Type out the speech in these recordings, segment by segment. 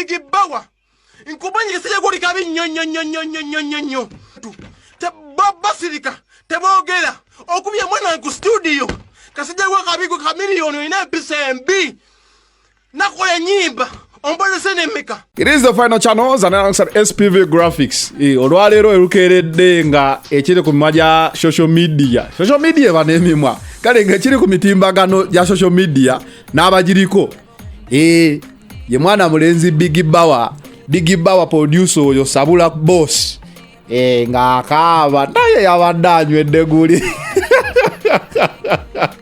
Big Bawa. Inkubanyi kisije kuli kabi nyo. Te basirika, te bogera. Okubye mwana ku studio. Kasije kwa kabi ku kamilioni ina PCMB. Nakoya nyimba. It is the final channels and alongside SPV Graphics. Olwalero erukeredde nga ekiri ku maja social media. Social media banemimwa. Kale nga ekiri ku mitimbagano ya social media n'abagiriko. Ye mwana mulenzi Big Bawa producer oyo Sabula boss. Nga akaba naye yabadanywedde guli.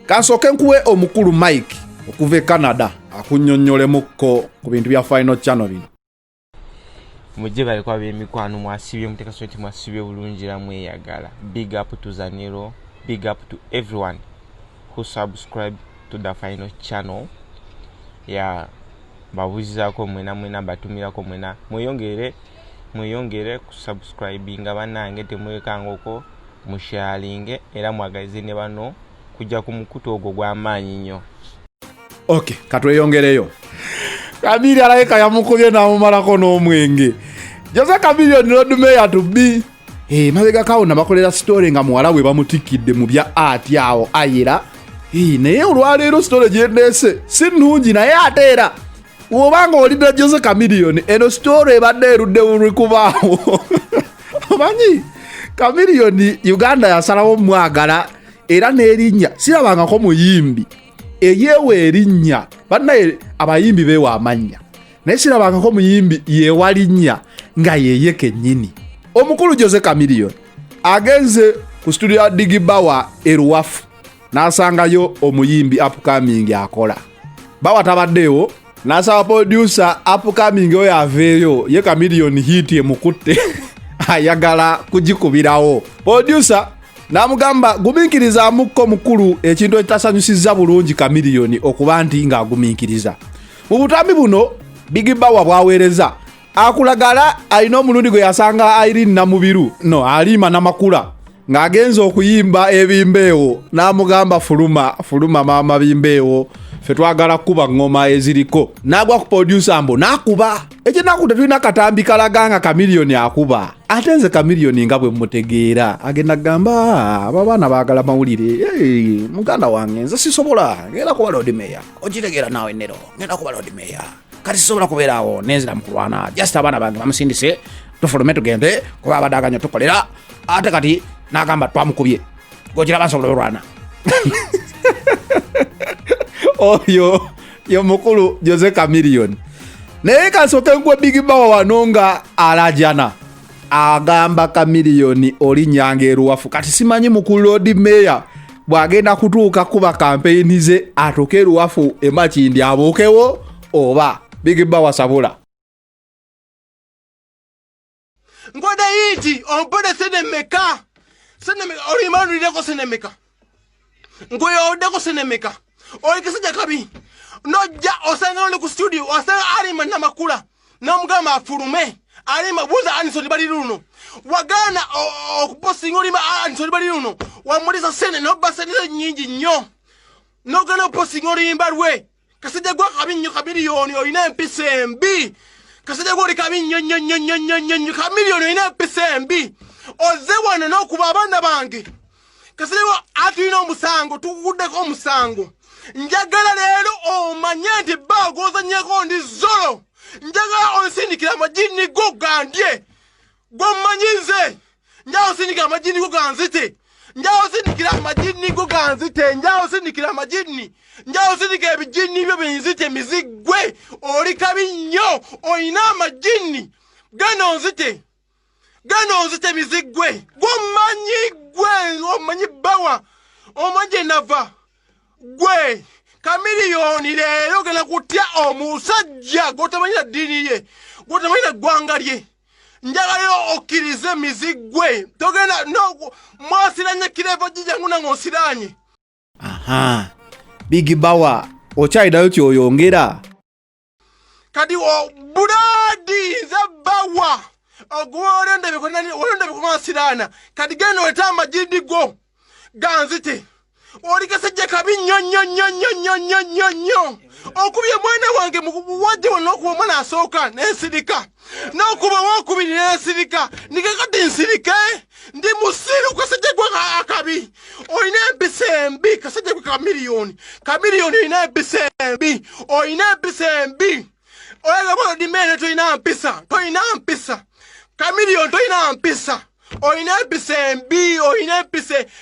Kansoke nkuwe omukulu Mike okuva Canada. Akunyonyolemuko ku bintu bya final channel bino. Mujibale kwa bemikwano mwasibye muteka sweti mwasibye bulungira mweyagala. Big up to Zanero, big up to everyone who subscribe to the final channel. Ya babuziza ko mwena batumira ko mwena mweyongere ku subscribinga banange temwekangoko musharinge era mwagaze ne bano kujja ku mukuto ogwo gwa manyi nnyo. Okay, katweyongereyo. Kabiri alaika yamukubye na mumalako n'omwenge. Jose Chameleone road mayor to be. Mabega kaona bakolera story nga muwala we bamutikidde mu bya art yawo ayira. Naye olwaleero story gyendese sinungi naye ateera. Wobanga olida Jose Chameleone eno story ebadde erudde ulukubaawo. Omanyi Chameleone Uganda yasalawo mwagala era n'erinnya sirabangako muyimbi. Eyewe erinnya bannaye abayimbi bewa amanya naye sirabangako muyimbi yewalinnya nga yeye kennyini. Omukulu Jose Chameleone agenze ku studio ya Big Bawa eruwafu n'asangayo omuyimbi upcoming akola. Bawa tabaddeyo n'asaba producer upcoming oyo aveeyo ye Chameleone hit emukutte ayagala kugikubirawo. Producer namugamba guminkiriza amukko mukulu ekintu ekitasanyusiza bulungi Chameleone okuba nti nga aguminkiriza. Mu butambi buno Big Bawa bwaweereza akulagala alina omulundi gwe yasanga Irene Namubiru alima namakula ng'agenza okuyimba ebimbeewo n'amugamba fuluma maama bimbeewo fe twagala kuba ngoma eziriko n'agwa ku producer mbo n'akuba ekinakuta tulina katambi kalaganga Chameleone akuba ate nze Chameleone nga bwe mutegeera agenda gamba abaana baagala mawulire muganda wange nze sisobola ngenda kuba Lord Mayor okitegeera nawe nero ngenda kuba Lord Mayor kati sisobola kubeerawo nezira mukulwana just abaana bange bamusindise tufulume tugende kuba abadaganya tukolera ate kati n'agamba twamukubye gokiraba nsobola olwana. Oyo yo mukulu Jose Chameleone. Naye kasooke nkwe Big Bawa wano nga alajana agamba Chameleone oli nyanga eruwafu kati simanyi mukulu Lord Mayor bwagenda kutuuka kuba campaign ze atuuke eruwafu emakindi abookewo oba Big Bawa Sabula. Ngoda yiti ompode senemeka olimanu lideko senemeka ngoyo odeko senemeka olikisija kabi nojja osanga ole ku studio osanga alima namakula nomugama afulume alima buza anisoni bali luno wagana okuposting olima anisoni bali luno wamuliza sene no basaniza nyingi nnyo nogana posting olimba lwe kasije gwa kabi nnyo Chameleone olina PCMB kasije gwa kabi nnyo Chameleone olina PCMB ozewana nokuba abana bange kasije gwa atulina omusango tukuddeko omusango. Njagala lero omanye nti bagoza nyeko ndi zolo njagala onsindikira amajini go gandye gomanyize njagala onsindikira amajini go ganzite njagala onsindikira amajini go ganzite njagala onsindikira amajini njagala onsindikira ebijini byo benzite mizigwe oli kabi nnyo oyina amajini gano nzite mizigwe omanyi Bawa omaje nava gwe Chameleone lero gena kutya omusajja gotamanyira dini ye gotamanyira gwanga lye njagala okirize mizigwe togenda no mwasiranye kirevo jija nguna ngosiranye. Big Bawa ochaidayo kyoyongera kadi buladi za Bawa ogwolende bikonani olende bikomasirana kadi geno etama jindi go ganzite oli kasajja kabi nnyo okubye mwana wange wajja wonna okuba omwana asooka n'ensirika n'okuba wookubiri n'ensirika nikakati nsirike ndi musiru kasajja gwe akabi olina empisa embi kasajja gwe kamiliyoni olina empisa embi olaga bwano dimene tolina mpisa kamiliyoni tolina mpisa olina empisa embi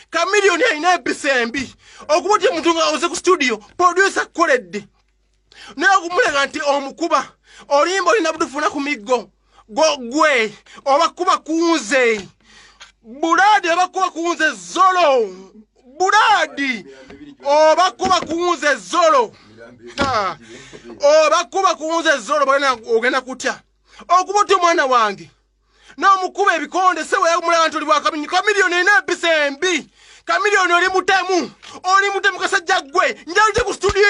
kamiliyoni alina empisa embi okuba otya muntu nga oze ku studio producer kukoledde naye okumulaga nti omukuba olimba olina butufuna ku miggo gwe obakuba kunze buladi obakuba kunze zolo buladi obakuba kunze zolo obakuba kunze zolo ogenda kutya okuba otya omwana wange n'omukuba ebikonde sewe yakumulaga nti oli bwakabinyi kamiliyoni olina empisa embi kamiliyoni oli mutemu kasajja gwe njagala ojje ku studio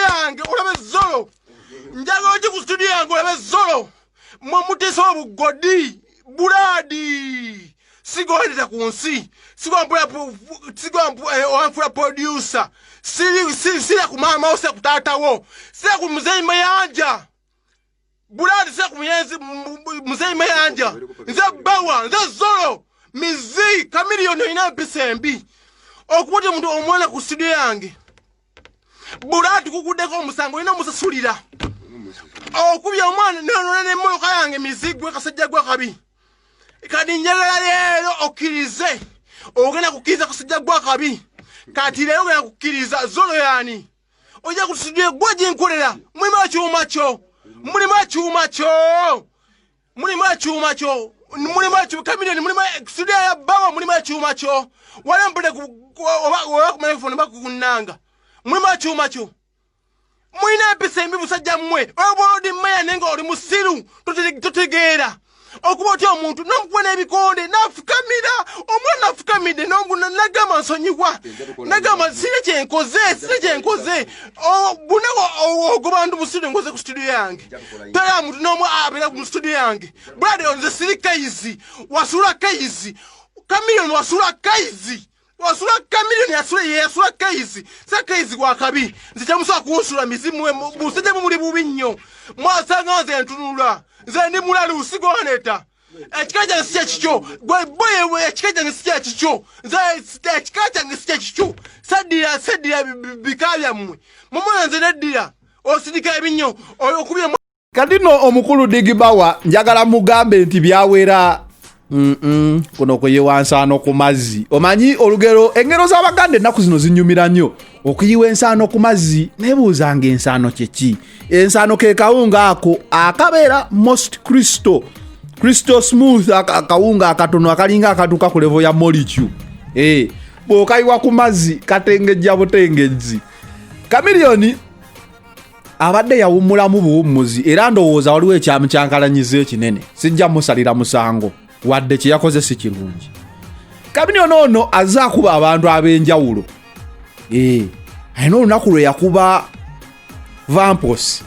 yange olabe zolo mutesa obugodi buladi sigondeta ku nsi sigowanfula producer sira ku maamawo sira ku taatawo sira ku muzeyi mayanja buladi sira ku muzeyi mayanja nze bawa nze zolo mizi kamiliyoni olina empisa embi okuba oti omuntu omwana ku studio yange buladi kuguddeko omusango olina omusasulira okubya omwana n'emmotoka yange mizigwe kasajja gwe kabi kati njagala leero okkirize ogenda kukkiriza kasajja gwe kabi kati leero ogenda kukkiriza zolo yani ojja ku studio gwe ginkolera mulimu ekyuma kyo kamiliyoni mulimu studio ya bawa mulimu ekyuma kyo walembule oba ku microphone bakukunanga mulimu ekyuma kyo mulina empisa embi musajja mmwe oba odi mmeya nenga oli musiru totegeera okuba otya omuntu n'omukuba n'ebikonde n'afukamira omwana afukamidde nagamba nsonyiwa nagamba sire kyenkoze buna ogoba nti musiru ngoze ku studio yange toya muntu n'omu abeera ku studio yange brade nze siri kayizi wasula kayizi kamiliyoni wasula kayizi yasula kayizi sa kayizi gwakabi nze kyamusobola kunsula mizimu busajja mumuli bubi nnyo mwasanga nze ntunula nze ndi mulalu sigoneta ekika kyange si kyekikyo gweboye ekika kyange si kyekikyo nze ekika kyange si kyekikyo saddira bika byammwe mumuna nze neddira osindika ebinnyo okubye kati no omukulu Digibawa njagala mugambe nti byawera kuno kuyiwa ensano ku mazzi omanyi olugero engero z'Abaganda ennaku zino zinyumira nnyo okuyiwa ensano ku mazzi nebuuzanga ensano kyeki ensano ke kawunga ako akabeera most crystal smooth akawunga akatono akalinga akatuuka ku levo ya molecule bw'okayiwa ku mazzi katengejja butengejji kamiliyoni abadde yawummulamu buwummuzi era ndowooza waliwo ekyamu kyankalanyiza ekinene sijja musalira musango wadde kye yakoze si kirungi kamiliyoni ono azze akuba abantu ab'enjawulo alina olunaku lwe yakuba Vampos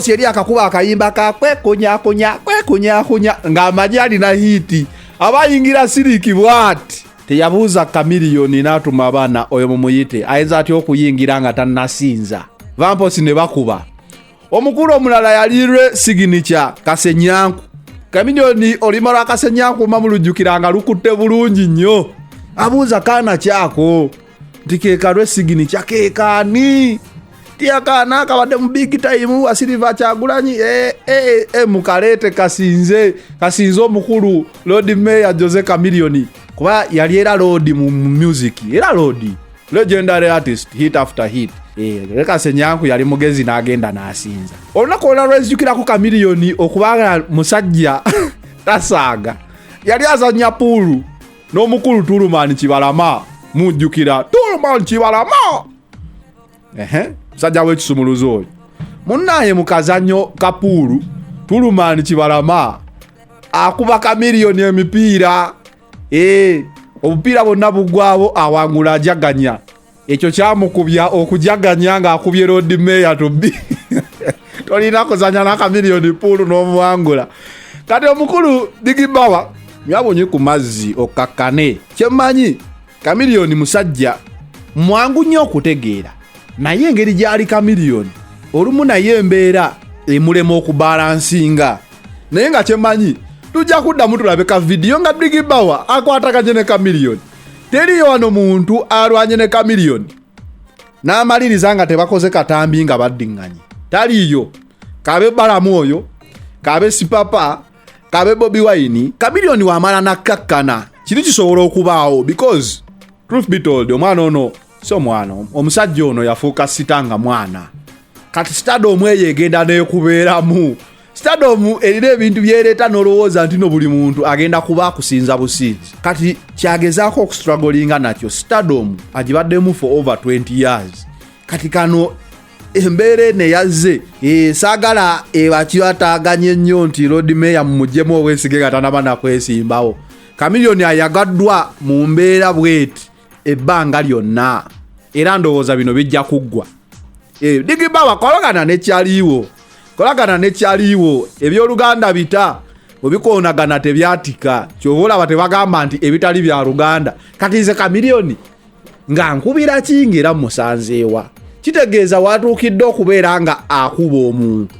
yali akakuba akayimba ka kwekonyakonya ng'amagye alina hiiti abayingira siriki bwati teyabuuza kamiliyoni n'atuma abaana oyo mumuyite ayinza atya okuyingira nga tannasinza Vampos ne bakuba omukulu omulala yalirwe signature Kasenyanku kamiliyoni olima lwa Kasenyanku mamulujjukiranga lukutte bulungi nnyo abuuza kaana kyako nti keekalwe signature keekaani tiyakaana akabadde mu big time wa Silver Kyagulanyi mukaleete kasinze omukulu Lord Mayor Jose Kamiliyoni kuba yali era Lord mu music era Lord legendary artist hit after hit Kasenyanku yali mugezi n'agenda n'asinza olunaku olulala lwezijukirako Kamiliyoni okubanga musajja tasaaga yali azanya puulu n'omukulu Tuluman Kibalama mujjukira Tuluman Kibalama musajja w'ekisumuluzo oyo munnaye mu kazanyo kapuulu Tuluman Kibalama akuba Kamiliyoni emipiira obupiira bonna bugwabo awangula ajaganya ekyo kyamukubya okujaganya ng'akubye Lord Mayor tubbi tolina kuzanya na Kamiliyoni puulu n'omuwangula kati omukulu Digibawa myabonye ku mazzi okakkane kyemmanyi Kamiliyoni musajja mwangu nnyo okutegeera naye engeri gyali Chameleone olumu naye embeera emulema okubalansinga naye nga kyemanyi tujja kuddamu tulabe ka vidiyo nga Big Bawa akwataganye ne Chameleone. Teriyo wano muntu alwanye ne Chameleone n'amaliriza nga tebakoze katambi nga baddiŋŋanye. Taliyo. Kabe Balamu oyo, kabe Sipapa, kabe Bobi Wine, Chameleone wamala nakkakkana. Kiri kisobola okubaawo because truth be told omwana ono so mwana omusajja ono yafuuka sitanga mwana. Kati stardom eyo egenda n'ekubeeramu. Stardom erina ebintu byereeta n'olowooza nti no buli muntu agenda kuba akusinza businzi. Kati kyagezaako okustrugglinga nakyo stardom agibaddemu for over 20 years. Kati kano embeera ne yazze saagala ebakibataganye nnyo nti Lord Mayor mumugyemu obwesige gatanaba nakwesimbawo. Chameleone ayagaddwa mu mbeera bweti ebbanga lyonna era ndowooza bino bijja kuggwa. Big Bawa kolagana nekyaliwo ebyoluganda bita obikoonagana tebyatika kyobola batebagamba nti ebitali bya Luganda. Kati nze Chameleone nga nkubira kingira musanzeewa kitegeeza watuukidde okubeera nga akuba omuntu.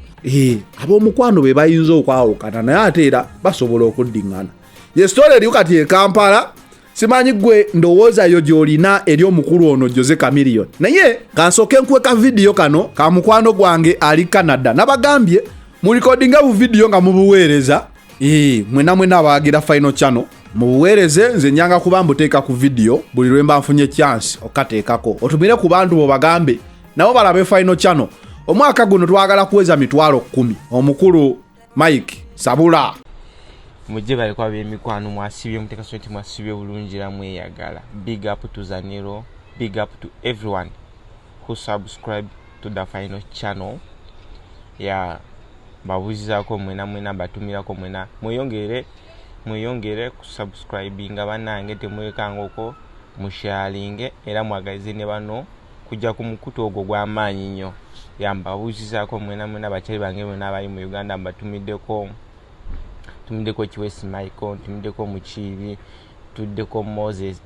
Ab'omukwano be bayinza okwawukana naye ate era basobola okuddiŋŋana. Ye story eri kati e Kampala simanyi gwe ndowooza yo gy'olina eri omukulu ono Jose Chameleone. Naye kansooke nkweka vidiyo kano ka mukwano gwange ali Canada nabagambye mu recordinga bu vidiyo nga mubuweereza mwena abaagira Final Channel mubuweereze nze nyanga kuba mbuteeka ku vidiyo buli lwemba nfunye chance okateekako otumire ku bantu bo bagambe nabo balabe Final Channel. Omwaka guno twagala kuweza 10,000 omukulu Mike Sabula mujje bali kwa bemikwano mwasibye muteka sonti mwasibye bulungira mweyagala. Big up to Zanero, big up to everyone who subscribe to the Final Channel. Babuzizako mwena batumirako mwena mweyongere kusubscribinga banange temwekangoko musharinge era mwagalize ne bano kujja ku mukutu ogwo gw'amaanyi nnyo. Mbabuzizako mwena bakyali bange mwena abali mu Uganda mbatumiddeko Kiwesi Michael, tumideko Muchibi, tuddeko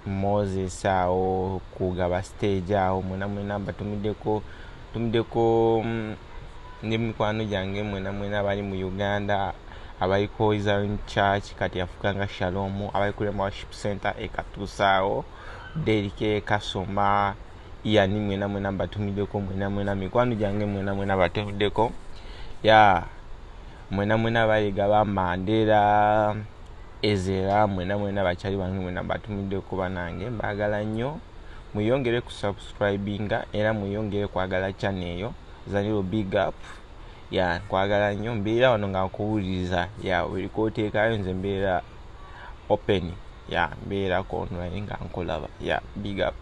Moses awo kugaba stage awo mwena tumideko ne mikwano gyange mwena abali mu Uganda abali ko Zion Church kati afukanga Shalom abali kule mu worship center ekatusaawo Derike Kasoma yani mwena batumideko mwena mikwano gyange mwena batumideko mwena bayiga ba Mandela Ezera mwena bakyali bange mwena batumideko banange mbagala nnyo muyongere kusubscribinga era muyongere kwagala channel eyo Zanero big up kwagala nnyo mbeera wano nga nkuwuliriza ulikoteekayo nze mbeera open mbeera ko online nga nkolaba big up.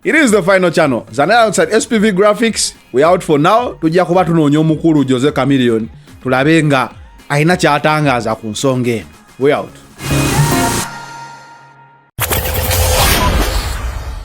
It is the Final Channel. Zanero outside SPV Graphics. We out for now. Tujja kuba tunoonya omukulu Jose Chameleone tulabe nga ayina kyatangaaza ku nsonga eno. We out.